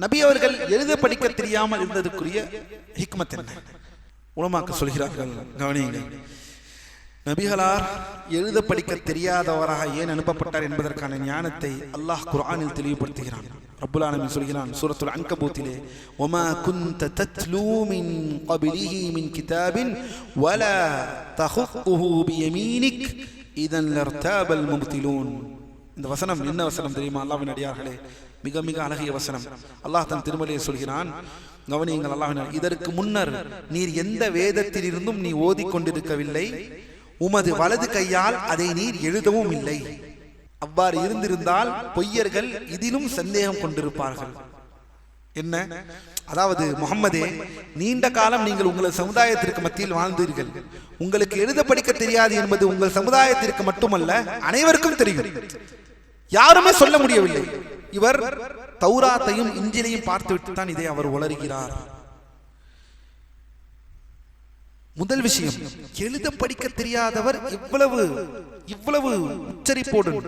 நபி அவர்கள் எழுத படிக்க தெரியாமல் இருந்ததுக்குரிய ஹிக்மத் என்ன? உலமாக்கள் சொல்கிறார்கள், கவனியுங்கள். நபிகளார் எழுத படிக்க தெரியாதவராக ஏன் அனுப்பப்பட்டார் என்பதற்கான ஞானத்தை அல்லாஹ் குர்ஆனில் தெளிவுபடுத்துகிறான். ரப்புல் ஆலமீன் சொல்கிறான் சூரத்துல் அன்கபூத்திலே, வமா குன்த தத்லூ மின் கப்லிஹி மின் கிதாபின் வலா தஹுஹு பியமீனிக் இதன் லர்தாபல் முப்திலூன். இந்த வசனம் என்ன வசனம் தெரியுமா? அல்லாஹ்வின் அடியார்களே, மிக மிக அழகிய வசனம். அல்லாஹ் தன் திருமலையை சொல்கிறான், கவனியுங்கள். அல்லாஹ், இதற்கு முன்னர் நீர் எந்த வேதத்தில் இருந்தும் நீ ஓதிக்கொண்டிருக்கவில்லை, உமது வலது கையால் அதை நீர் எழுதவும் இல்லை. அவ்வாறு இருந்திருந்தால் பொய்யர்கள் இதிலும் சந்தேகம் கொண்டிருப்பார்கள். என்ன? அதாவது முஹம்மதே, நீண்ட காலம் நீங்கள் உங்கள் சமுதாயத்திற்கு மத்தியில் வாழ்ந்தீர்கள். உங்களுக்கு எழுத படிக்க தெரியாது என்பது உங்கள் சமுதாயத்திற்கு மட்டுமல்ல, அனைவருக்கும் தெரியும். யாருமே சொல்ல முடியவில்லை. இவர் தௌராத்தையும் இஞ்சிலையும் பார்த்துவிட்டு தான் இதை அவர் உளறுகிறார். முதல் விஷயம், எழுத படிக்க தெரியாதவர் இவ்வளவு உச்சரிப்போடும்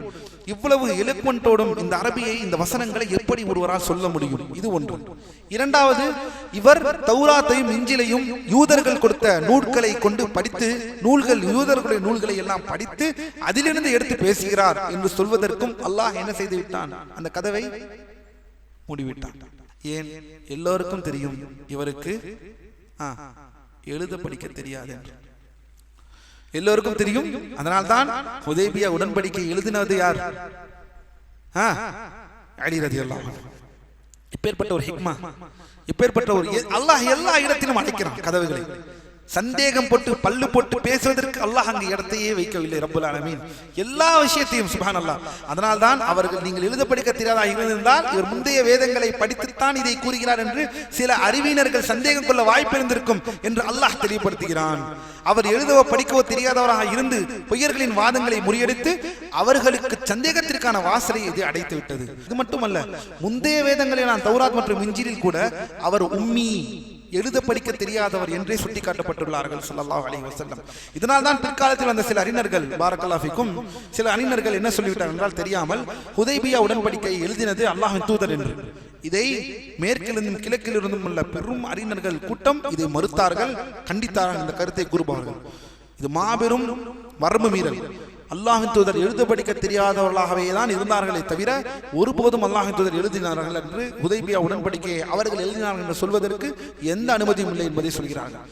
இவ்வளவு எலக்வன்ட்டோடும் இந்த அரபியை, இந்த வசனங்களை எப்படி ஒருவரால் சொல்ல முடியும்? இது ஒன்று. இரண்டாவது, இவர் தௌராத்தையும் இஞ்சிலையும் யூதர்கள் கொடுத்த நூல்களை கொண்டு படித்து, யூதர்களுடைய நூல்களை எல்லாம் படித்து அதிலிருந்து எடுத்து பேசுகிறார் என்று சொல்வதற்கும் அல்லாஹ் என்ன செய்து விட்டான்? அந்த கதவை மூடிவிட்டான். ஏன்? எல்லோருக்கும் தெரியும் இவருக்கு எழுத படிக்க தெரியாது, எல்லோருக்கும் தெரியும். அதனால்தான் ஹுதைபியா உடன்படிக்கை எழுதினது யார்? அலி ரலியல்லாஹு அன்ஹு. இப்பேற்பட்ட ஒரு ஹிக்மா, இப்பேற்பட்ட ஒரு அல்லாஹ் எல்லா இடத்திலும் அழைக்கிறான் கதவுகளை. சந்தேகம் போட்டு பல்லு போட்டு பேசுவதற்கு அல்லாஹ் அங்கு இடத்தையே வைக்கவில்லை. ரப்புல் ஆலமீன் எல்லா விஷயத்தையும் சுப்ஹானல்லாஹ். அதனால்தான் அவர்கள் நீங்கள் எழுத படிக்க தெரியாதாக இருந்திருந்தால் இவர் முந்தைய வேதங்களை படித்துத்தான் இதை கூறுகிறார் என்று சில அறிவியினர்கள் சந்தேகம் கொள்ள வாய்ப்பு இருந்திருக்கும் என்று அல்லாஹ் தெளிவுபடுத்துகிறான். அவர் எழுதவோ படிக்கவோ தெரியாதவராக இருந்து பொய்யர்களின் வாதங்களை முறியடித்து அவர்களுக்கு சந்தேகத்திற்கான வாசலை இது அடைத்து விட்டது. இது மட்டுமல்ல, முந்தைய வேதங்களில் நான் தௌராத் மற்றும் இஞ்சிலில் கூட அவர் உம்மி, எழுத படிக்க தெரியாதவர் என்றே சுட்டி காட்டப்பட்டுள்ளார்கள் ஸல்லல்லாஹு அலைஹி வஸல்லம். இதனால் தான் பிற்காலத்தில் வந்த சில அறிஞர்கள், பாரக்கல்லாஹு ஃபீக்கும், சில அறிஞர்கள் என்ன சொல்லிவிட்டார்கள் என்றால், தெரியாமல் ஹுதைபியா உடன்படிக்கையை எழுதினது அல்லாஹ்வின் தூதர் என்று. இதை மேற்கிலிருந்தும் கிழக்கிலிருந்தும் உள்ள பெரும் அறிஞர்கள் கூட்டம் இதை மறுத்தார்கள், கண்டித்தார்கள், இந்த கருத்தை கூறுவார்கள். இது மாபெரும் வரம்பு மீறல். அல்லாஹ்வின் தூதர் எழுத படிக்க தெரியாதவர்களாகவே தான் இருந்தார்களே தவிர ஒருபோதும் அல்லாஹ்வின் தூதர் எழுதினார்கள் என்று, ஹுதைபியா உடன்படிக்கையை அவர்கள் எழுதினார்கள் என்று சொல்வதற்கு எந்த அனுமதியும் இல்லை என்பதை சொல்கிறார்கள்.